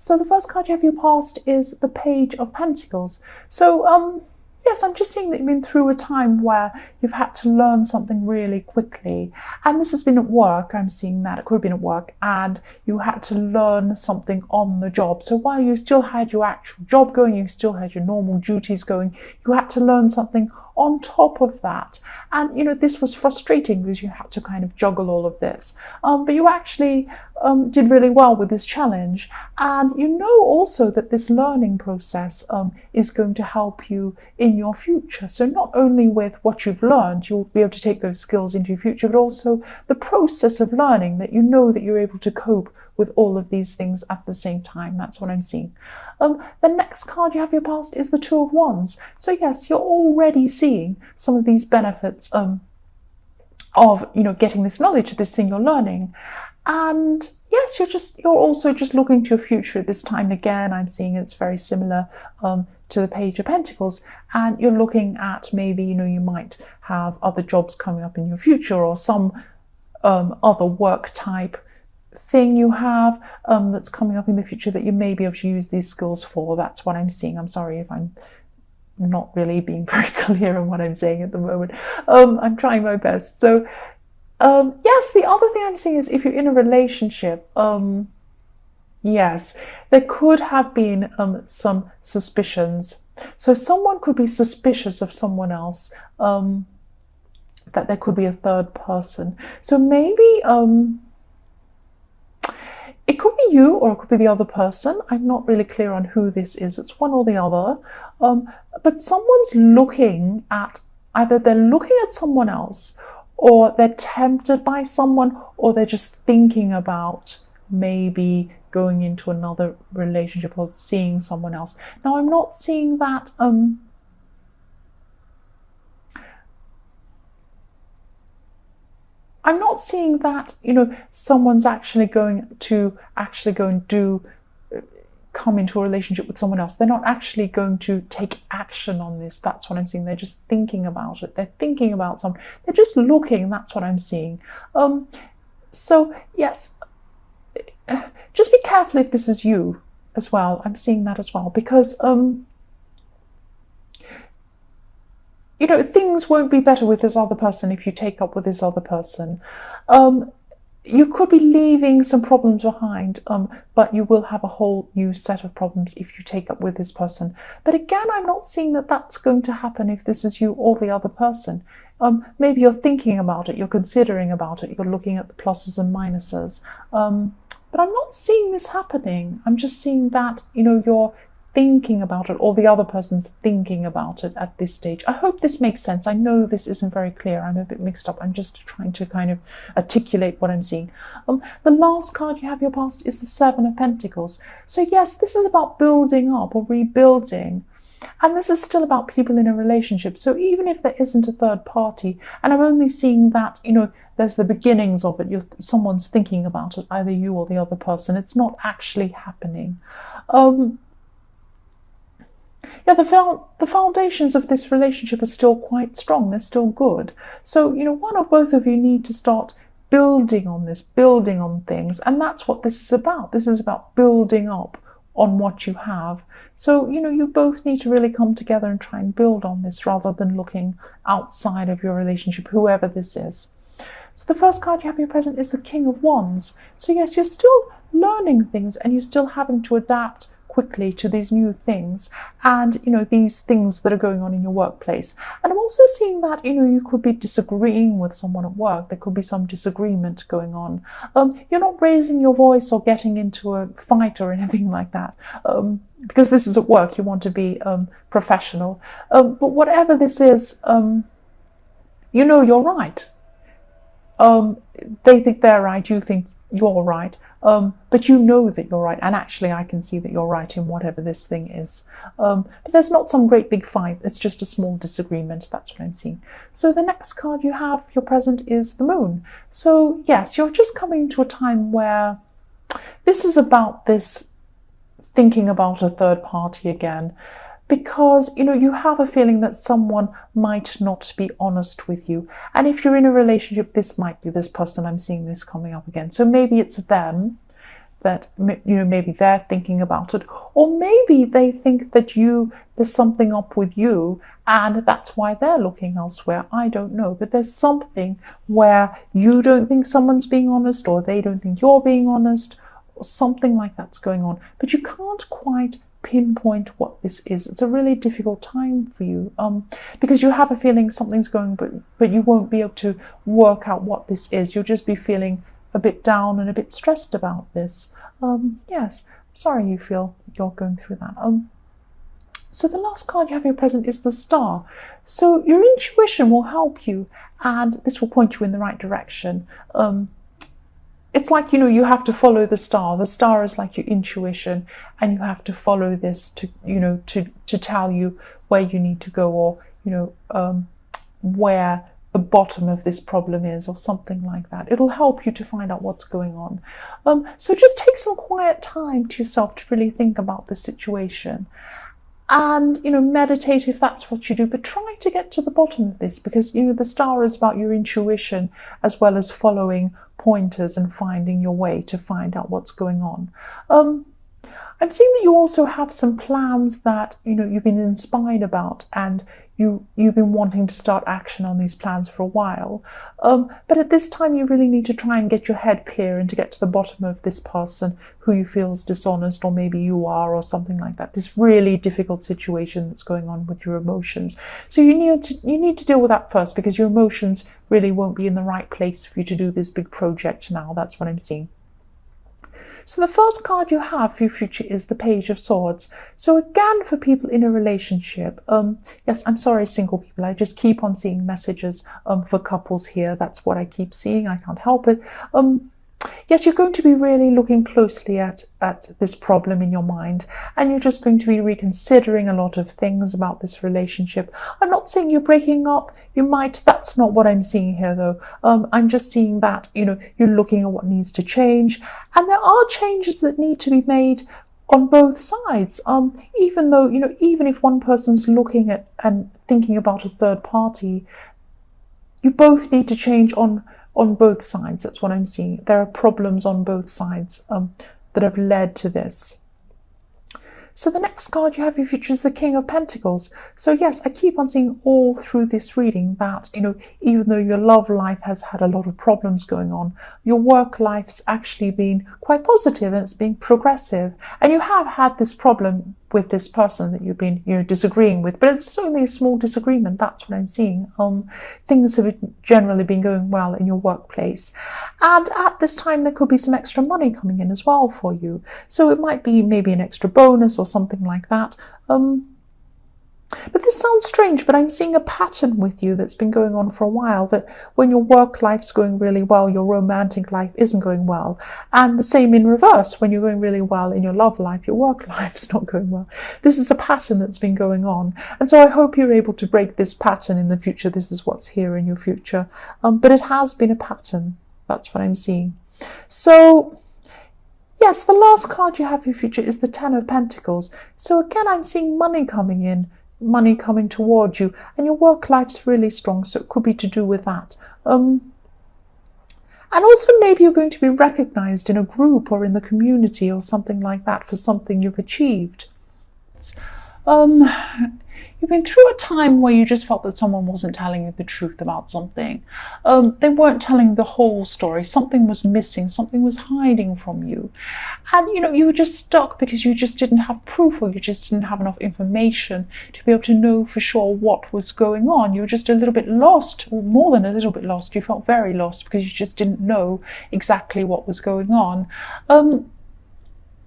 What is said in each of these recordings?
So the first card you have your past is the Page of Pentacles. So yes, I'm just seeing that you've been through a time where you've had to learn something really quickly. And this has been at work. I'm seeing that. It could have been at work. And you had to learn something on the job. So while you still had your actual job going, you still had your normal duties going, you had to learn something on top of that. And, you know, this was frustrating because you had to kind of juggle all of this. But you actually did really well with this challenge. And you know also that this learning process is going to help you in your future. So not only with what you've learned, you'll be able to take those skills into your future, but also the process of learning, that you know that you're able to cope with all of these things at the same time. That's what I'm seeing. The next card you have your past is the Two of Wands. So yes, you're already seeing some of these benefits of, you know, getting this knowledge, this thing you're learning. And yes, you're also just looking to your future at this time. Again, I'm seeing it's very similar to the Page of Pentacles, and you're looking at maybe, you know, you might have other jobs coming up in your future, or some other work type thing you have that's coming up in the future that you may be able to use these skills for. That's what I'm seeing. I'm sorry if I'm not really being very clear on what I'm saying at the moment. I'm trying my best. So yes, the other thing I'm seeing is if you're in a relationship, yes, there could have been some suspicions. So someone could be suspicious of someone else, that there could be a third person. So maybe it could be you, or it could be the other person. I'm not really clear on who this is. It's one or the other. But someone's looking at, either they're looking at someone else, or they're tempted by someone, or they're just thinking about maybe going into another relationship or seeing someone else. Now, I'm not seeing that I'm not seeing that, you know, someone's actually going to come into a relationship with someone else. They're not actually going to take action on this. That's what I'm seeing. They're just thinking about it. They're thinking about someone. They're just looking. That's what I'm seeing. So yes, just be careful if this is you as well. I'm seeing that as well, because you know, things won't be better with this other person if you take up with this other person. You could be leaving some problems behind, but you will have a whole new set of problems if you take up with this person. But again, I'm not seeing that that's going to happen if this is you or the other person. Maybe you're thinking about it, you're considering about it, you're looking at the pluses and minuses. But I'm not seeing this happening. I'm just seeing that, you know, you're thinking about it, or the other person's thinking about it at this stage. I hope this makes sense. I know this isn't very clear. I'm a bit mixed up. I'm just trying to kind of articulate what I'm seeing. The last card you have your past is the Seven of Pentacles. So yes, this is about building up or rebuilding. And this is still about people in a relationship. So even if there isn't a third party, and I'm only seeing that, you know, there's the beginnings of it. Someone's thinking about it, either you or the other person. It's not actually happening. Yeah, the foundations of this relationship are still quite strong. They're still good. So, you know, one or both of you need to start building on this, building on things. And that's what this is about. This is about building up on what you have. So, you know, you both need to really come together and try and build on this rather than looking outside of your relationship, whoever this is. So the first card you have in your present is the King of Wands. So yes, you're still learning things and you're still having to adapt quickly to these new things, and you know, these things that are going on in your workplace. And I'm also seeing that, you know, you could be disagreeing with someone at work. There could be some disagreement going on. You're not raising your voice or getting into a fight or anything like that, because this is at work. You want to be professional, but whatever this is, you know, you're right. They think they're right, you think you're right, but you know that you're right, and actually I can see that you're right in whatever this thing is. But there's not some great big fight, it's just a small disagreement. That's what I'm seeing. So the next card you have, your present, is the Moon. So yes, you're just coming to a time where this is about this thinking about a third party again. Because, you know, you have a feeling that someone might not be honest with you. And if you're in a relationship, this might be this person. I'm seeing this coming up again. So maybe it's them. that, you know, maybe they're thinking about it, or maybe they think that there's something up with you and that's why they're looking elsewhere. I don't know, but there's something where you don't think someone's being honest, or they don't think you're being honest, or something like that's going on, but you can't quite pinpoint what this is. It's a really difficult time for you, because you have a feeling something's going, but you won't be able to work out what this is. You'll just be feeling a bit down and a bit stressed about this. Yes, I'm sorry you feel you're going through that. So the last card you have here present is the Star. So your intuition will help you, and this will point you in the right direction. It's like, you know, you have to follow the star. The star is like your intuition, and you have to follow this to, you know, to tell you where you need to go, or, you know, where the bottom of this problem is, or something like that. It'll help you to find out what's going on. So just take some quiet time to yourself to really think about the situation. And, you know, meditate if that's what you do, but try to get to the bottom of this, because, you know, the Star is about your intuition as well as following pointers and finding your way to find out what's going on. I'm seeing that you also have some plans that, you know, you've been inspired about, and you've been wanting to start action on these plans for a while. But at this time, you really need to try and get your head clear and to get to the bottom of this person who you feel is dishonest, or maybe you are, or something like that. This really difficult situation that's going on with your emotions. So you need to deal with that first, because your emotions really won't be in the right place for you to do this big project now. That's what I'm seeing. So the first card you have for your future is the Page of Swords. So again, for people in a relationship, yes, I'm sorry, single people, I just keep on seeing messages for couples here. That's what I keep seeing. I can't help it. Yes, you're going to be really looking closely at this problem in your mind, and you're just going to be reconsidering a lot of things about this relationship. I'm not saying you're breaking up. You might. That's not what I'm seeing here, though. I'm just seeing that, you know, you're looking at what needs to change, and there are changes that need to be made on both sides. Even though, you know, even if one person's looking at and thinking about a third party, you both need to change on both sides. That's what I'm seeing. There are problems on both sides that have led to this. So the next card you have in your future is the King of Pentacles. So yes, I keep on seeing all through this reading that, you know, even though your love life has had a lot of problems going on, your work life's actually been quite positive, and it's been progressive. And you have had this problem with this person that you've been, you know, disagreeing with, but it's only a small disagreement. That's what I'm seeing. Things have generally been going well in your workplace, and at this time there could be some extra money coming in as well for you. So it might be maybe an extra bonus or something like that. But this sounds strange, but I'm seeing a pattern with you that's been going on for a while, that when your work life's going really well, your romantic life isn't going well. And the same in reverse, when you're going really well in your love life, your work life's not going well. This is a pattern that's been going on. And so I hope you're able to break this pattern in the future. This is what's here in your future. But it has been a pattern. That's what I'm seeing. So yes, the last card you have for your future is the Ten of Pentacles. So again, I'm seeing money coming in, money coming towards you, and your work life's really strong, so it could be to do with that. And also maybe you're going to be recognized in a group or in the community or something like that for something you've achieved. You've been through a time where you just felt that someone wasn't telling you the truth about something. They weren't telling the whole story. Something was missing. Something was hiding from you. And, you know, you were just stuck because you just didn't have proof, or you just didn't have enough information to be able to know for sure what was going on. You were just a little bit lost, or more than a little bit lost. You felt very lost because you just didn't know exactly what was going on.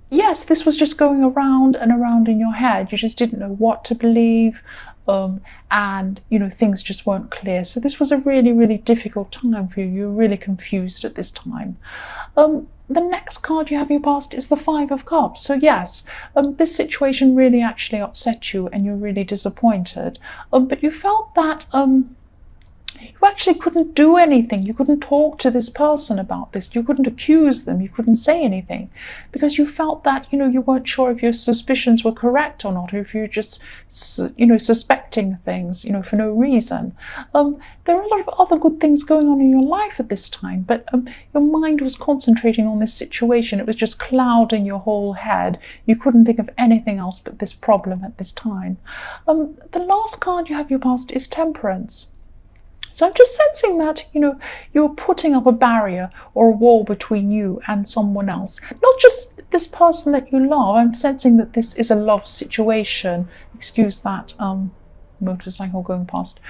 Yes, this was just going around and around in your head. You just didn't know what to believe, and, you know, things just weren't clear. So this was a really, really difficult time for you. You were really confused at this time. The next card you have in your past is the Five of Cups. So yes, this situation really actually upset you, and you're really disappointed. But you felt that you actually couldn't do anything. You couldn't talk to this person about this. You couldn't accuse them. You couldn't say anything because you felt that, you weren't sure if your suspicions were correct or not, or if you're just, suspecting things, for no reason. There are a lot of other good things going on in your life at this time, but your mind was concentrating on this situation. It was just clouding your whole head. You couldn't think of anything else but this problem at this time. The last card you have your past is Temperance. So I'm just sensing that, you're putting up a barrier or a wall between you and someone else. Not just this person that you love. I'm sensing that this is a love situation. Excuse that motorcycle going past.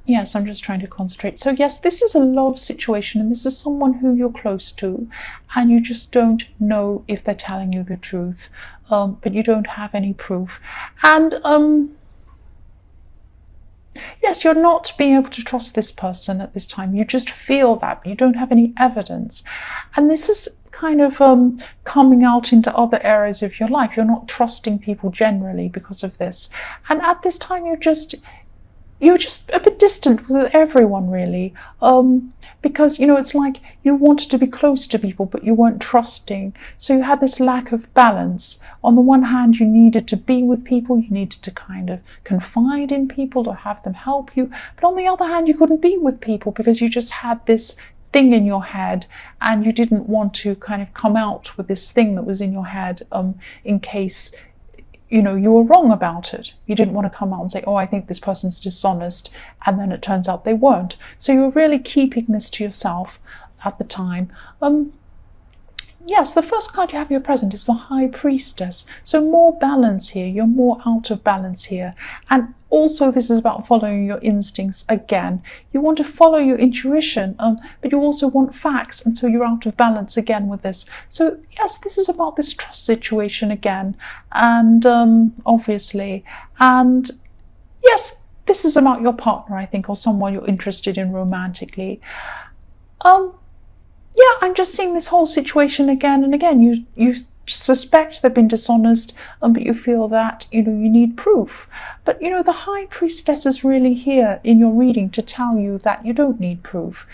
Yes, I'm just trying to concentrate. So yes, this is a love situation, and this is someone who you're close to, and you just don't know if they're telling you the truth, but you don't have any proof. And yes, you're not being able to trust this person at this time. You just feel that, but you don't have any evidence. And this is kind of coming out into other areas of your life. You're not trusting people generally because of this. And at this time, you're just a bit distant with everyone, really, because it's like you wanted to be close to people, but you weren't trusting. So you had this lack of balance. On the one hand, you needed to be with people, you needed to kind of confide in people to have them help you, but on the other hand, you couldn't be with people because you just had this thing in your head, and you didn't want to kind of come out with this thing that was in your head in case you were wrong about it. You didn't want to come out and say, oh, I think this person's dishonest, and then it turns out they weren't. So you were really keeping this to yourself at the time. Yes, the first card you have in your present is the High Priestess. So more balance here. You're more out of balance here. And also this is about following your instincts again. You want to follow your intuition, but you also want facts, and so you're out of balance again with this. So yes, this is about this trust situation again, and obviously. And yes, this is about your partner, I think, or someone you're interested in romantically. Yeah, I'm just seeing this whole situation again and again. You suspect they've been dishonest, but you feel that, you need proof. But, the High Priestess is really here in your reading to tell you that you don't need proof.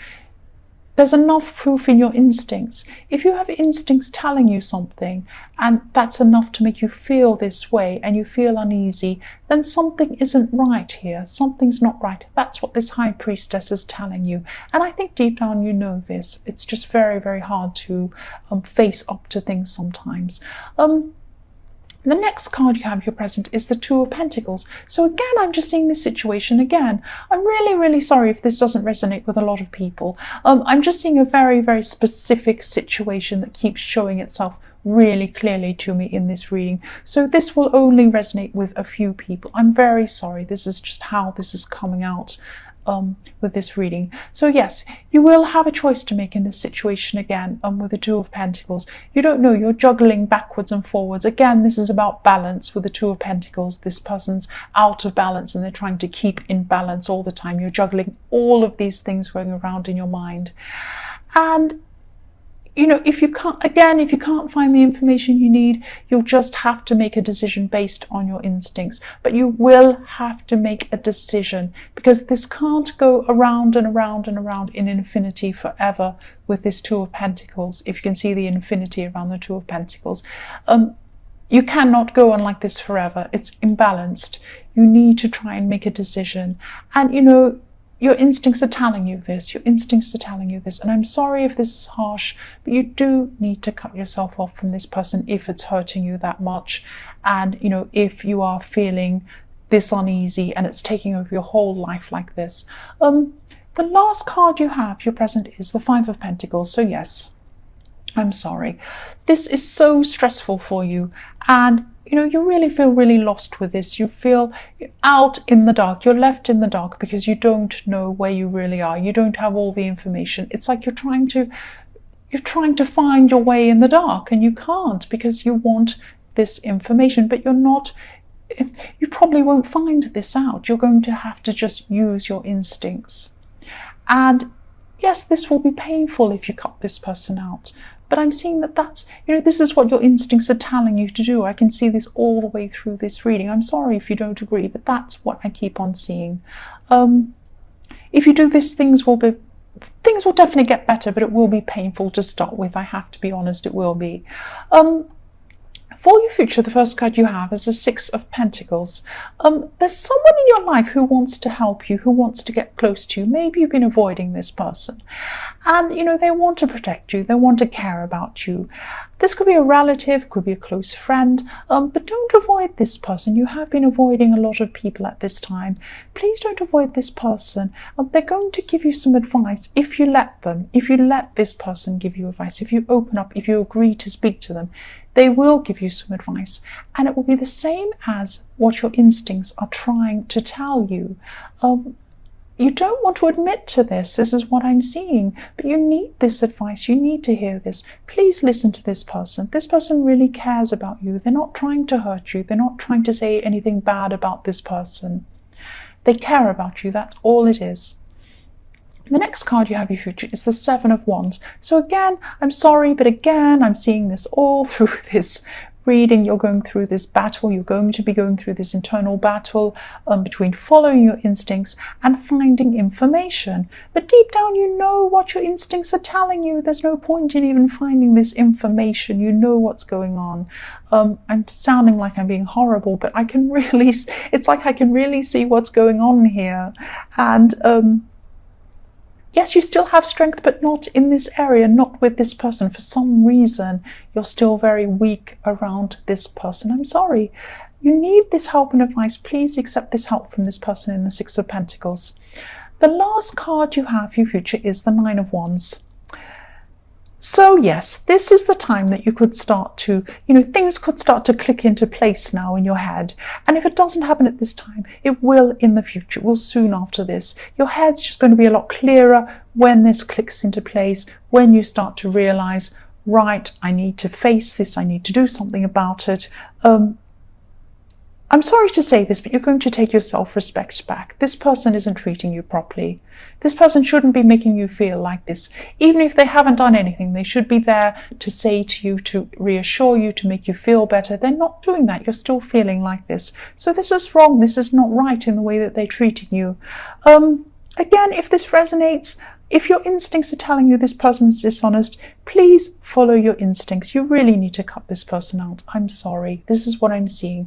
There's enough proof in your instincts. If you have instincts telling you something, and that's enough to make you feel this way, and you feel uneasy, then something isn't right here. Something's not right. That's what this High Priestess is telling you. And I think deep down you know this. It's just very, very hard to face up to things sometimes. The next card you have your present is the Two of Pentacles. So again, I'm just seeing this situation again. I'm really, really sorry if this doesn't resonate with a lot of people. I'm just seeing a very, very specific situation that keeps showing itself really clearly to me in this reading. So this will only resonate with a few people. I'm very sorry. This is just how this is coming out with this reading. So yes, you will have a choice to make in this situation again with the Two of Pentacles. You don't know, you're juggling backwards and forwards. Again, this is about balance with the Two of Pentacles. This person's out of balance and they're trying to keep in balance all the time. You're juggling all of these things going around in your mind. And if you can't find the information you need, you'll just have to make a decision based on your instincts. But you will have to make a decision, because this can't go around and around and around in infinity forever with this Two of Pentacles. If you can see the infinity around the Two of Pentacles, you cannot go on like this forever. It's imbalanced. You need to try and make a decision. And your instincts are telling you this. Your instincts are telling you this. And I'm sorry if this is harsh, but you do need to cut yourself off from this person if it's hurting you that much. And, if you are feeling this uneasy and it's taking over your whole life like this. The last card you have, your present, is the Five of Pentacles. So yes, I'm sorry. This is so stressful for you. And you really feel really lost with this. You feel out in the dark. You're left in the dark because you don't know where you really are. You don't have all the information. It's like you're trying to find your way in the dark, and you can't because you want this information, but you probably won't find this out. You're going to have to just use your instincts. And yes, this will be painful if you cut this person out. But I'm seeing that's, this is what your instincts are telling you to do. I can see this all the way through this reading. I'm sorry if you don't agree, but that's what I keep on seeing. If you do this, things will definitely get better, but it will be painful to start with. I have to be honest, it will be. For your future, the first card you have is the Six of Pentacles. There's someone in your life who wants to help you, who wants to get close to you. Maybe you've been avoiding this person. And, they want to protect you. They want to care about you. This could be a relative, could be a close friend, but don't avoid this person. You have been avoiding a lot of people at this time. Please don't avoid this person. They're going to give you some advice if you let them. If you let this person give you advice, if you open up, if you agree to speak to them, they will give you some advice, and it will be the same as what your instincts are trying to tell you. You don't want to admit to this. This is what I'm seeing, but you need this advice. You need to hear this. Please listen to this person. This person really cares about you. They're not trying to hurt you. They're not trying to say anything bad about this person. They care about you. That's all it is. The next card you have your future is the Seven of Wands. So again, I'm sorry, but again, I'm seeing this all through this reading. You're going through this battle. You're going to be going through this internal battle between following your instincts and finding information. But deep down, you know what your instincts are telling you. There's no point in even finding this information. You know what's going on. I'm sounding like I'm being horrible, but it's like I can really see what's going on here. And yes, you still have strength, but not in this area, not with this person. For some reason, you're still very weak around this person. I'm sorry. You need this help and advice. Please accept this help from this person in the Six of Pentacles. The last card you have for your future is the Nine of Wands. So yes, this is the time that you could start to, things could start to click into place now in your head. And if it doesn't happen at this time, it will in the future. It will soon after this. Your head's just going to be a lot clearer when this clicks into place, when you start to realize, right, I need to face this. I need to do something about it. I'm sorry to say this, but you're going to take your self-respect back. This person isn't treating you properly. This person shouldn't be making you feel like this. Even if they haven't done anything, they should be there to say to you, to reassure you, to make you feel better. They're not doing that. You're still feeling like this. So this is wrong. This is not right in the way that they're treating you. Again, if this resonates, if your instincts are telling you this person's dishonest, please follow your instincts. You really need to cut this person out. I'm sorry. This is what I'm seeing.